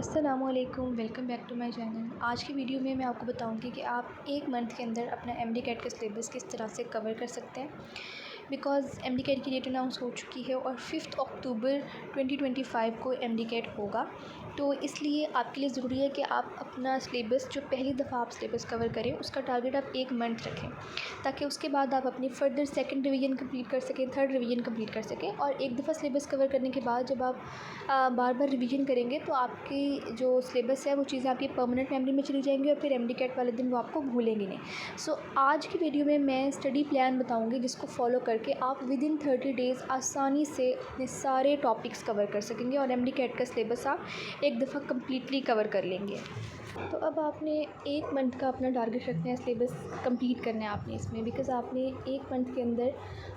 अस्सलामुअलैकुम, welcome back to my channel. आज की वीडियो में मैं आपको बताऊंगी कि आप एक मंथ के अंदर अपना एमडी कैट का सिलेबस किस तरह से कवर कर सकते हैं। बिकॉज़ एमडी कैट की डेट अनाउंस हो चुकी है और 5 अक्टूबर 2025 को एमडी कैट होगा। तो इसलिए आपके लिए ज़रूरी है कि आप अपना सिलेबस, जो पहली दफ़ा आप सिलेबस कवर करें, उसका टारगेट आप एक मंथ रखें, ताकि उसके बाद आप अपनी फर्दर सेकंड रिवीजन कंप्लीट कर सकें, थर्ड रिवीजन कंप्लीट कर सकें। और एक दफ़ा सिलेबस कवर करने के बाद जब आप बार बार रिवीजन करेंगे तो आपकी जो सिलेबस है वो चीज़ें आपकी परमानेंट मेमोरी में चली जाएंगी और फिर एमडी कैट वाले दिन वो आपको भूलेंगे नहीं। सो आज की वीडियो में मैं स्टडी प्लान बताऊंगी, जिसको फॉलो करके आप विद इन 30 डेज़ आसानी से अपने सारे टॉपिक्स कवर कर सकेंगे और एमडी कैट का सिलेबस आप एक दफ़ा कम्प्लीटली कवर कर लेंगे। तो अब आपने एक मंथ का अपना टारगेट रखना है, सिलेबस कंप्लीट करना है आपने इसमें, बिकॉज़ आपने एक मंथ के अंदर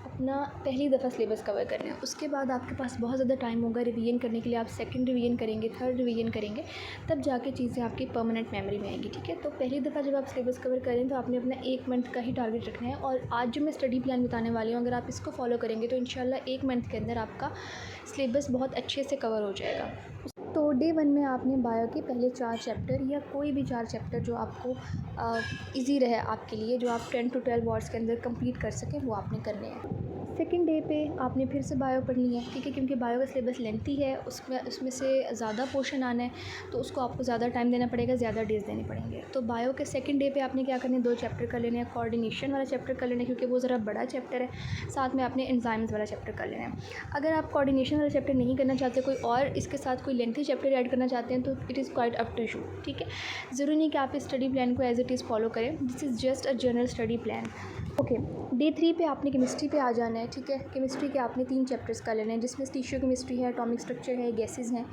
अपना पहली दफ़ा सिलेबस कवर करना है। उसके बाद आपके पास बहुत ज़्यादा टाइम होगा रिवीजन करने के लिए। आप सेकंड रिवीजन करेंगे, थर्ड रिवीजन करेंगे, तब जाके चीज़ें आपकी परमानेंट मेमोरी में आएंगी। ठीक है, तो पहली दफ़ा जब आप सिलेबस कवर करें तो आपने अपना एक मंथ का ही टारगेट रखना है। और आज जो मैं स्टडी प्लान बताने वाली हूँ, अगर आप इसको फॉलो करेंगे तो इंशाल्लाह एक मंथ के अंदर आपका सिलेबस बहुत अच्छे से कवर हो जाएगा। तो डे 1 में आपने बायो के पहले 4 चैप्टर या कोई भी 4 चैप्टर जो आपको इजी रहे आपके लिए, जो आप 10 to 12 आवर्स के अंदर कंप्लीट कर सकें, वो आपने करने हैं। सेकंड डे पे आपने फिर से बायो पढ़नी है, ठीक है, क्योंकि बायो का सिलेबस लेंथी है, उसमें से ज़्यादा पोर्शन आना है, तो उसको आपको ज़्यादा टाइम देना पड़ेगा, ज़्यादा डेज देने पड़ेंगे। तो बायो के सेकंड डे पे आपने क्या करना है, 2 चैप्टर कर लेने हैं। कोऑर्डिनेशन वाला चैप्टर कर लेना है क्योंकि वो ज़रा बड़ा चैप्टर है, साथ में आपने एंजाइम्स वाला चैप्टर कर लेना है। अगर आप कोऑर्डिनेशन वाला चैप्टर नहीं करना चाहते, कोई और इसके साथ कोई लेंथी चैप्टर ऐड करना चाहते हैं, तो it is quite up to you. ठीक है, ज़रूरी नहीं कि आप इस स्टडी प्लान को एज इट इज़ फॉलो करें, this is just a general study plan. Okay, day 3 पे आपने केमिस्ट्री पे आ जाना है। ठीक है, केमिस्ट्री के आपने 3 चैप्टर्स कर लेने हैं, जिसमें टिश्यू केमिस्ट्री है, एटॉमिक स्ट्रक्चर है, गैसेस हैं,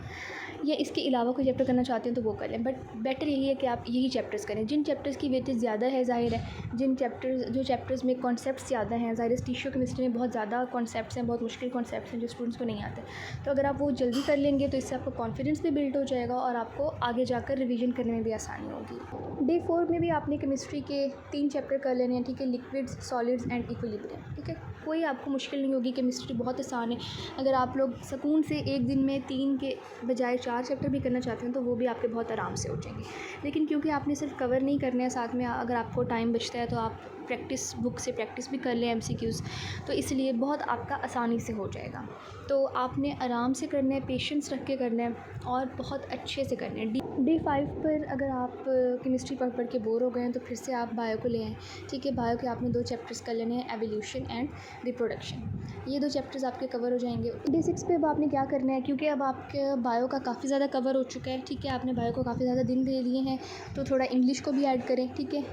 या इसके अलावा कोई चैप्टर करना चाहते हैं तो वो कर लें। बट बेटर यही है कि आप यही चैप्टर्स करें जिन चैप्टर्स की वेटेज ज़्यादा है। ज़ाहिर है जो चैप्टर्स में कॉन्सेप्ट्स ज़्यादा हैं, ज़ाहिर है टिश्यू केमिस्ट्री में बहुत ज़्यादा कॉन्सेप्ट्स हैं, बहुत मुश्किल कॉन्सेप्ट्स हैं जो स्टूडेंट्स को नहीं आते। तो अगर आप वो जल्दी कर लेंगे तो इससे आपका कॉन्फिडेंस भी बिल्ड हो जाएगा और आपको आगे जाकर रिवीजन करने में भी आसानी होगी। डे 4 में भी आपने केमिस्ट्री के 3 चैप्टर कर लेने हैं। ठीक है, लिक्विड्स, सॉलिड्स एंड इक्विलिब्रियम। ठीक है, कोई आपको मुश्किल नहीं होगी, केमिस्ट्री बहुत आसान है। अगर आप लोग सुकून से एक दिन में 3 के बजाय 4 चैप्टर भी करना चाहते हैं तो वो भी आपके बहुत आराम से हो जाएंगे। लेकिन क्योंकि आपने सिर्फ कवर नहीं करना है, साथ में अगर आपको टाइम बचता है तो आप प्रैक्टिस बुक से प्रैक्टिस भी कर लें एमसीक्यूज़, तो इसलिए बहुत आपका आसानी से हो जाएगा। तो आपने आराम से करना है, पेशेंस रख के करना है और बहुत अच्छे से करना है। डे 5 पर अगर आप केमिस्ट्री पढ़ के बोर हो गए हैं तो फिर से आप बायो को ले आएँ। ठीक है, बायो के आपने 2 चैप्टर्स कर लेने हैं, एवोल्यूशन एंड रिप्रोडक्शन। ये 2 चैप्टर्स आपके कवर हो जाएंगे। डे 6 पे अब आपने क्या करना है, क्योंकि अब आपके बायो का काफ़ी ज़्यादा कवर हो चुका है। ठीक है, आपने बायो को काफ़ी ज़्यादा दिन दे लिए हैं, तो थोड़ा इंग्लिश को भी ऐड करें। ठीक है,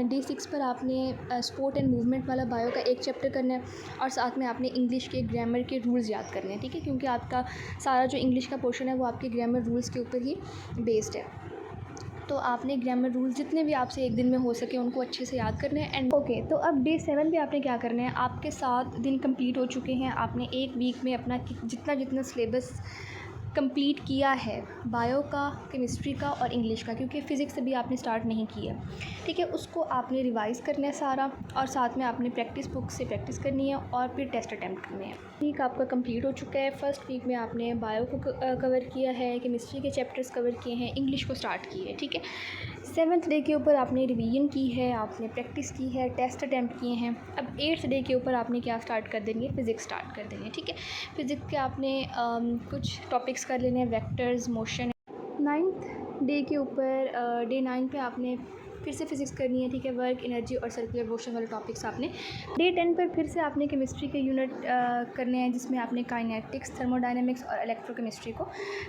डे 6 पर आपने स्पोर्ट एंड मूवमेंट वाला बायो का 1 चैप्टर करना है और साथ में आपने इंग्लिश के ग्रामर के रूल्स याद करने हैं। ठीक है, क्योंकि आपका सारा जो इंग्लिश का पोर्शन है वो आपके ग्रामर रूल्स के ऊपर ही बेस्ड है। तो आपने ग्रामर रूल्स जितने भी आपसे एक दिन में हो सके उनको अच्छे से याद करने हैं। एंड ओके, तो अब डे 7 पे आपने क्या करना है, आपके 7 दिन कंप्लीट हो चुके हैं। आपने एक वीक में अपना जितना सिलेबस कंप्लीट किया है, बायो का, केमिस्ट्री का और इंग्लिश का, क्योंकि फ़िज़िक्स अभी आपने स्टार्ट नहीं किया। ठीक है, उसको आपने रिवाइज़ करना है सारा, और साथ में आपने प्रैक्टिस बुक से प्रैक्टिस करनी है और फिर टेस्ट अटैम्प्ट करने हैं। वीक आपका कंप्लीट हो चुका है। फर्स्ट वीक में आपने बायो को कवर किया है, केमिस्ट्री के चैप्टर्स कवर किए हैं, इंग्लिश को स्टार्ट की है। ठीक है, 7th डे के ऊपर आपने रिवीजन की है, आपने प्रैक्टिस की है, टेस्ट अटैम्प्ट किए हैं। अब 8th डे के ऊपर आपने क्या स्टार्ट कर देंगे, फ़िज़िक्स स्टार्ट कर देंगे। ठीक है, फ़िज़िक्स के आपने कुछ टॉपिक्स कर लेने हैं, वेक्टर्स, मोशन। 9th डे के ऊपर डे 9 पे आपने फिर से फ़िज़िक्स करनी है। ठीक है, वर्क, एनर्जी और सर्कुलर मोशन वाले टॉपिक्स आपने। डे 10 पर फिर से आपने केमिस्ट्री के यूनिट करने हैं, जिसमें आपने काइनेटिक्स, थर्मोडायनेमिक्स और इलेक्ट्रोकेमिस्ट्री को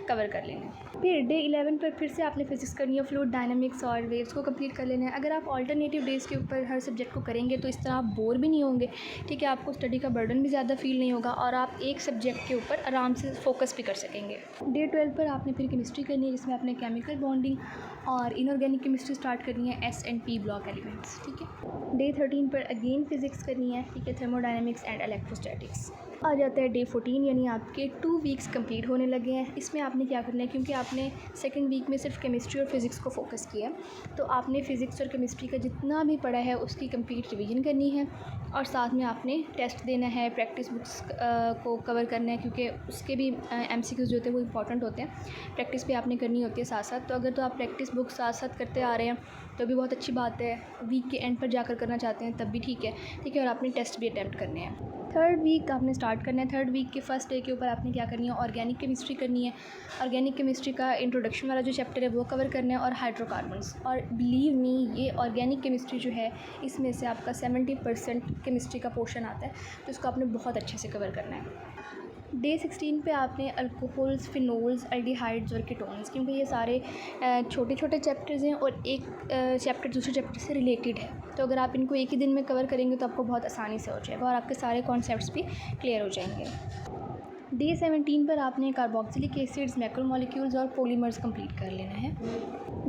कवर कर लेना है। फिर डे 11 पर फिर से आपने फ़िज़िक्स करनी है, फ्लूइड डायनामिक्स और वेव्स को कंप्लीट कर लेना है। अगर आप ऑल्टरनेटिव डेज़ के ऊपर हर सब्जेक्ट को करेंगे तो इस तरह आप बोर भी नहीं होंगे। ठीक है, आपको स्टडी का बर्डन भी ज़्यादा फील नहीं होगा और आप एक सब्जेक्ट के ऊपर आराम से फोकस भी कर सकेंगे। डे 12 पर आपने फिर केमिस्ट्री करनी है, जिसमें आपने केमिकल बॉन्डिंग और इनऑर्गेनिक केमिस्ट्री स्टार्ट करनी है, S and P block elements. ठीक है, डे 13 पर अगेन फ़िज़िक्स करनी है। ठीक है, थर्मोडायनेमिक्स एंड इलेक्ट्रोस्टैटिक्स। आ जाता है डे 14, यानी आपके 2 वीक्स कंप्लीट होने लगे हैं। इसमें आपने क्या करना है, क्योंकि आपने सेकंड वीक में सिर्फ केमिस्ट्री और फिज़िक्स को फोकस किया है, तो आपने फ़िज़िक्स और केमिस्ट्री का जितना भी पढ़ा है उसकी कंप्लीट रिवीजन करनी है और साथ में आपने टेस्ट देना है, प्रैक्टिस बुक्स को कवर करना है, क्योंकि उसके भी MCQs जो होते हैं वो इंपॉर्टेंट होते हैं। प्रैक्टिस भी आपने करनी होती है साथ साथ। तो अगर तो आप प्रैक्टिस बुक्स साथ साथ करते आ रहे हैं तो भी बहुत अच्छी बात है। वीक के एंड पर जाकर करना चाहते हैं तब भी ठीक है। और आपने टेस्ट भी अटैम्प्ट करने हैं। थर्ड वीक आपने स्टार्ट करना है। थर्ड वीक के फर्स्ट डे के ऊपर आपने क्या करनी है, ऑर्गेनिक केमिस्ट्री करनी है। ऑर्गेनिक केमिस्ट्री का इंट्रोडक्शन वाला जो चैप्टर है वो कवर करना है और हाइड्रोकार्बन्स। और बिलीव मी, ये ऑर्गेनिक केमिस्ट्री जो है इसमें से आपका 70% केमिस्ट्री का पोर्शन आता है, तो इसको आपने बहुत अच्छे से कवर करना है। डे 16 पे आपने अल्कोहल्स, फिनोल्स, एल्डिहाइड्स और कीटोन्स, क्योंकि ये सारे छोटे छोटे चैप्टर्स हैं और एक चैप्टर दूसरे चैप्टर से रिलेटेड है, तो अगर आप इनको एक ही दिन में कवर करेंगे तो आपको बहुत आसानी से हो जाएगा और आपके सारे कॉन्सेप्ट्स भी क्लियर हो जाएंगे। डे 17 पर आपने कार्बोक्सिलिक एसिड्स, मैक्रोमोलिक्यूल्स और पॉलीमर्स कंप्लीट कर लेना है।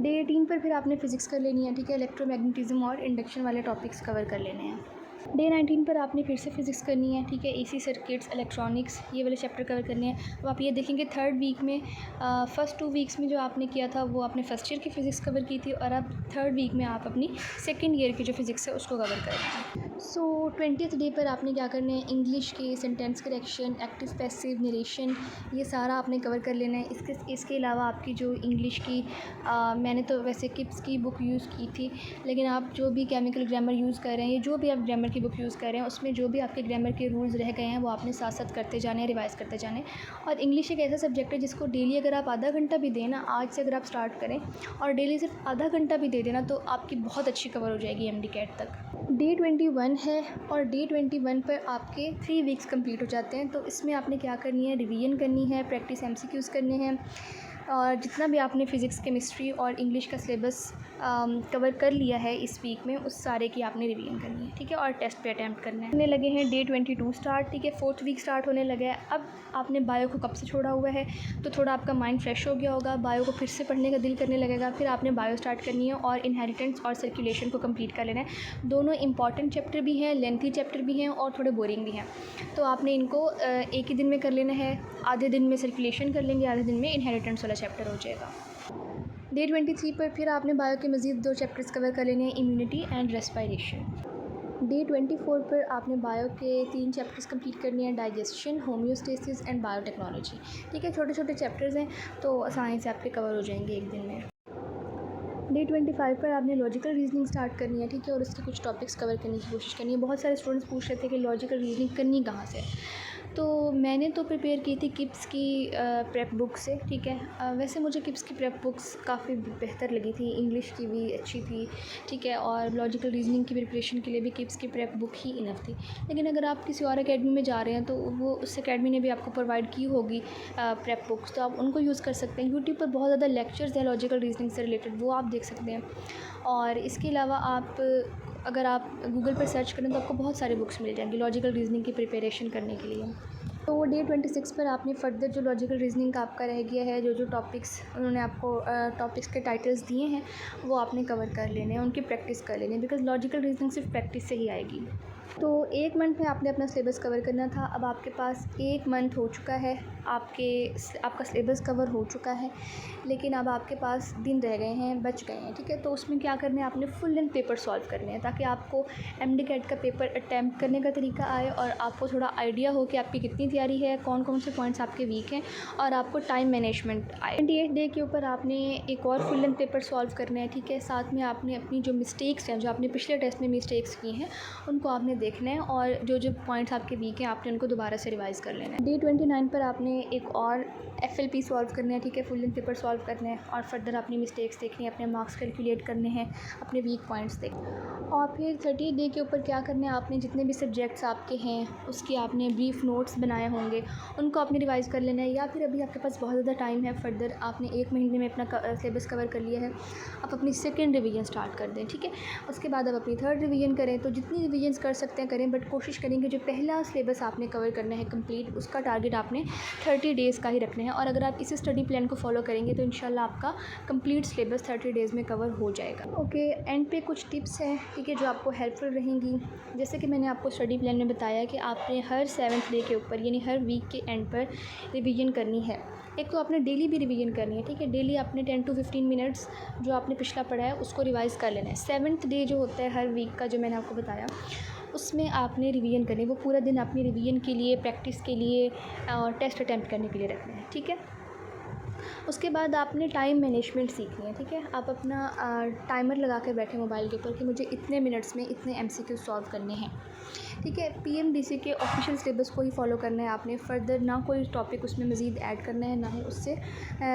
डे 18 पर फिर आपने फ़िज़िक्स कर लेनी है, ठीक है। इलेक्ट्रोमैग्नेटिज्म और इंडक्शन वाले टॉपिक्स कवर कर लेने हैं। डे 19 पर आपने फिर से फ़िज़िक्स करनी है, ठीक है। AC सर्किट्स, इलेक्ट्रॉनिक्स, ये वाले चैप्टर कवर करने हैं। अब आप ये देखेंगे थर्ड वीक में फ़र्स्ट 2 वीक्स में जो आपने किया था वो आपने फ़र्स्ट ईयर की फ़िज़िक्स कवर की थी, और अब थर्ड वीक में आप अपनी सेकेंड ईयर की जो फ़िज़िक्स है उसको कवर करेंगे। सो 20th डे पर आपने क्या करना है, इंग्लिश के sentence correction, active passive narration, ये सारा आपने कवर कर लेना है। इसके अलावा आपकी जो इंग्लिश की मैंने तो वैसे किप्स की बुक यूज़ की थी, लेकिन आप जो भी केमिकल ग्रामर यूज़ कर रहे हैं, जो भी आप ग्रामर की बुक यूज़ कर रहे हैं, उसमें जो भी आपके ग्रामर के रूल्स रह गए हैं वो आपने साथ साथ करते जाने हैं, रिवाइज़ करते जाने। और इंग्लिश एक ऐसा सब्जेक्ट है जिसको डेली अगर आप आधा घंटा भी देना, आज से अगर आप स्टार्ट करें और डेली सिर्फ आधा घंटा भी दे देना, तो आपकी बहुत अच्छी कवर हो जाएगी MD-CAT तक। डे 21 है और डे 21 पर आपके 3 वीक्स कंप्लीट हो जाते हैं। तो इसमें आपने क्या करनी है, रिवीजन करनी है, प्रैक्टिस MCQs करने हैं, और जितना भी आपने फ़िज़िक्स, केमिस्ट्री और इंग्लिश का सिलेबस कवर कर लिया है इस वीक में, उस सारे की आपने रिवीजन करनी है, ठीक है। और टेस्ट पे अटैम्प्ट करना है। होने लगे हैं डे 22 स्टार्ट, ठीक है। 4th वीक स्टार्ट होने लगा है। अब आपने बायो को कब से छोड़ा हुआ है, तो थोड़ा आपका माइंड फ्रेश हो गया होगा, बायो को फिर से पढ़ने का दिल करने लगेगा। फिर आपने बायो स्टार्ट करनी है और इनहेरिटेंस और सर्कुलेशन को कंप्लीट कर लेना है। दोनों इंपॉर्टेंट चैप्टर भी हैं, लेंथी चैप्टर भी हैं और थोड़े बोरिंग भी हैं, तो आपने इनको एक ही दिन में कर लेना है। आधे दिन में सर्कुलेशन कर लेंगे, आधे दिन में इनहेरिटेंस वाला चैप्टर हो जाएगा। डे 23 पर फिर आपने बायो के मज़ीद 2 चैप्टर्स कवर कर लेने हैं, इम्यूनिटी एंड रेस्पिरेशन। डे 24 पर आपने बायो के 3 चैप्टर्स कंप्लीट करने हैं, डाइजेशन, होम्योस्टेसिस एंड बायोटेक्नोलॉजी, ठीक है। छोटे छोटे चैप्टर्स हैं तो आसानी से आपके कवर हो जाएंगे एक दिन में। डे 25 पर आपने लॉजिकल रीजनिंग स्टार्ट करनी है, ठीक है, और उसके कुछ टॉपिक्स कवर करने की कोशिश करनी है। बहुत सारे स्टूडेंट्स पूछ रहे थे कि लॉजिकल रीजनिंग करनी कहाँ से, तो मैंने तो प्रिपेयर की थी किप्स की प्रेप बुक से, ठीक है। वैसे मुझे किप्स की प्रेप बुक्स काफ़ी बेहतर लगी थी, इंग्लिश की भी अच्छी थी, ठीक है, और लॉजिकल रीजनिंग की प्रिपरेशन के लिए भी किप्स की प्रेप बुक ही इनफ थी। लेकिन अगर आप किसी और अकेडमी में जा रहे हैं तो वो उस अकेडमी ने भी आपको प्रोवाइड की होगी प्रेप बुक्स, तो आप उनको यूज़ कर सकते हैं। यूट्यूब पर बहुत ज़्यादा लेक्चर्स हैं लॉजिकल रीजनिंग से रिलेटेड, वो आप देख सकते हैं। और इसके अलावा आप अगर आप गूगल पर सर्च करें तो आपको बहुत सारी बुक्स मिल जाएंगी लॉजिकल रीजनिंग की प्रिपरेशन करने के लिए। तो डे 26 पर आपने फ़र्दर जो लॉजिकल रीजनिंग का आपका रह गया है, जो टॉपिक्स उन्होंने आपको टॉपिक्स के टाइटल्स दिए हैं वो आपने कवर कर लेने हैं, उनकी प्रैक्टिस कर लेनी है, बिकॉज़ लॉजिकल रीजनिंग सिर्फ प्रैक्टिस से ही आएगी। तो 1 मंथ में आपने अपना सिलेबस कवर करना था। अब आपके पास 1 मंथ हो चुका है, आपका सिलेबस कवर हो चुका है, लेकिन अब आपके पास दिन रह गए हैं, बच गए हैं, ठीक है। तो उसमें क्या करना है, आपने फुल लेंथ पेपर सॉल्व करने हैं ताकि आपको MD-CAT का पेपर अटैम्प्ट करने का तरीका आए और आपको थोड़ा आइडिया हो कि आपकी कितनी तैयारी है, कौन कौन से पॉइंट्स आपके वीक हैं, और आपको टाइम मैनेजमेंट आए। 28 डे के ऊपर आपने एक और फुल लेंथ पेपर सॉल्व करना है, ठीक है। साथ में आपने अपनी जो मिस्टेक्स हैं, जो आपने पिछले टेस्ट में मिस्टेक्स की हैं, उनको आपने देखना है, और जो पॉइंट्स आपके वीक हैं आपने उनको दोबारा से रिवाइज़ कर लेना है। डे 29 पर आपने एक और FLP सॉल्व करना है, ठीक है, फुल लेंथ पेपर सॉल्व करना है, और फर्दर अपनी मिस्टेक्स देखनी है, अपने मार्क्स कैलकुलेट करने हैं, अपने वीक पॉइंट्स देखने। और फिर 30 डे के ऊपर क्या करना है, आपने जितने भी सब्जेक्ट्स आपके हैं उसके आपने ब्रीफ नोट्स बनाए होंगे, उनको आपने रिवाइज़ कर लेना है। या फिर अभी आपके पास बहुत ज़्यादा टाइम है, फर्दर आपने 1 महीने में अपना सिलेबस कवर कर लिया है, आप अपनी सेकेंड रिवीजन स्टार्ट कर दें, ठीक है। उसके बाद आप अपनी थर्ड रिवीजन करें, तो जितनी रिवीजन्स कर सकते हैं करें, बट कोशिश करेंगे जो पहला सिलेबस आपने कवर करना है कंप्लीट, उसका टारगेट आपने 30 डेज़ का ही रखना है, हैं, और अगर आप इसी स्टडी प्लान को फॉलो करेंगे तो इंशाल्लाह आपका कंप्लीट सिलेबस 30 डेज़ में कवर हो जाएगा। ओके, एंड पे कुछ टिप्स हैं, ठीक है, जो आपको हेल्पफुल रहेंगी। जैसे कि मैंने आपको स्टडी प्लान में बताया कि आपने हर 7th डे के ऊपर यानी हर वीक के एंड पर रिवीजन करनी है। एक तो आपने डेली भी रिवीजन करनी है, ठीक है, डेली आपने 10 to 15 मिनट्स जो आपने पिछला पढ़ा है उसको रिवाइज़ कर लेना है। 7th डे जो होता है हर वीक का, जो मैंने आपको बताया, उसमें आपने रिवीजन करनी है। वो पूरा दिन अपनी रिवीजन के लिए, प्रैक्टिस के लिए और टेस्ट अटैम्प्ट करने के लिए रखना है, ठीक है। उसके बाद आपने टाइम मैनेजमेंट सीखनी है, ठीक है। आप अपना टाइमर लगा कर बैठे मोबाइल के ऊपर कि मुझे इतने मिनट्स में इतने MCQ सॉल्व करने हैं, ठीक है। PMDC के ऑफिशियल सिलेबस को ही फॉलो करना है आपने। फ़र्दर ना कोई टॉपिक उसमें मज़ीद ऐड करना है, ना ही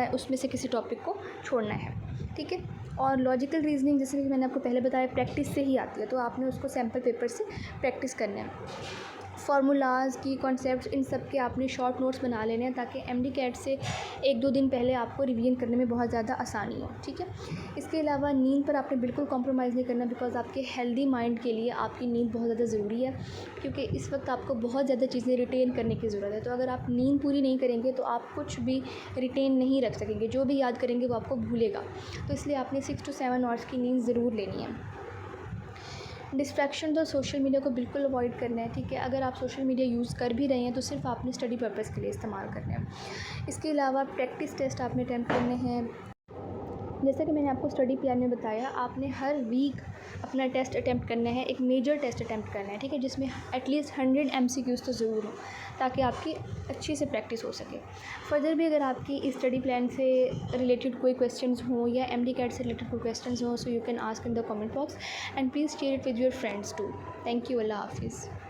उसमें से किसी टॉपिक को छोड़ना है, ठीक है। और लॉजिकल रीजनिंग, जैसे कि मैंने आपको पहले बताया, प्रैक्टिस से ही आती है, तो आपने उसको सैम्पल पेपर से प्रैक्टिस करना है। फार्मूलाज की कॉन्सेप्ट्स, इन सब के आपने शॉर्ट नोट्स बना लेने हैं ताकि MD-CAT से 1-2 दिन पहले आपको रिवीजन करने में बहुत ज़्यादा आसानी हो, ठीक है। इसके अलावा नींद पर आपने बिल्कुल कॉम्प्रोमाइज़ नहीं करना, बिकॉज़ आपके हेल्दी माइंड के लिए आपकी नींद बहुत ज़्यादा ज़रूरी है, क्योंकि इस वक्त आपको बहुत ज़्यादा चीज़ें रिटेन करने की ज़रूरत है। तो अगर आप नींद पूरी नहीं करेंगे तो आप कुछ भी रिटेन नहीं रख सकेंगे, जो भी याद करेंगे वो आपको भूलेगा। तो इसलिए आपने 6 to 7 आवर्स की नींद ज़रूर लेनी है। डिस्ट्रैक्शन तो सोशल मीडिया को बिल्कुल अवॉइड करना है, ठीक है। अगर आप सोशल मीडिया यूज़ कर भी रहे हैं तो सिर्फ आपने स्टडी पर्पज़ के लिए इस्तेमाल करना है। इसके अलावा प्रैक्टिस टेस्ट आपने अटेम्प्ट करने हैं। जैसा कि मैंने आपको स्टडी प्लान में बताया, आपने हर वीक अपना टेस्ट अटेम्प्ट करना है, एक मेजर टेस्ट अटेम्प्ट करना है, ठीक है, जिसमें एटलीस्ट 100 MCQs तो ज़रूर हो, ताकि आपकी अच्छी से प्रैक्टिस हो सके। फर्दर भी अगर आपकी इस स्टडी प्लान से रिलेटेड कोई क्वेश्चंस हों या MD-CAT से रिलेटेड कोई क्वेश्चंस हों, so you can ask in the comment box and please share it with your friends too. Thank you. अल्लाह हाफिज़।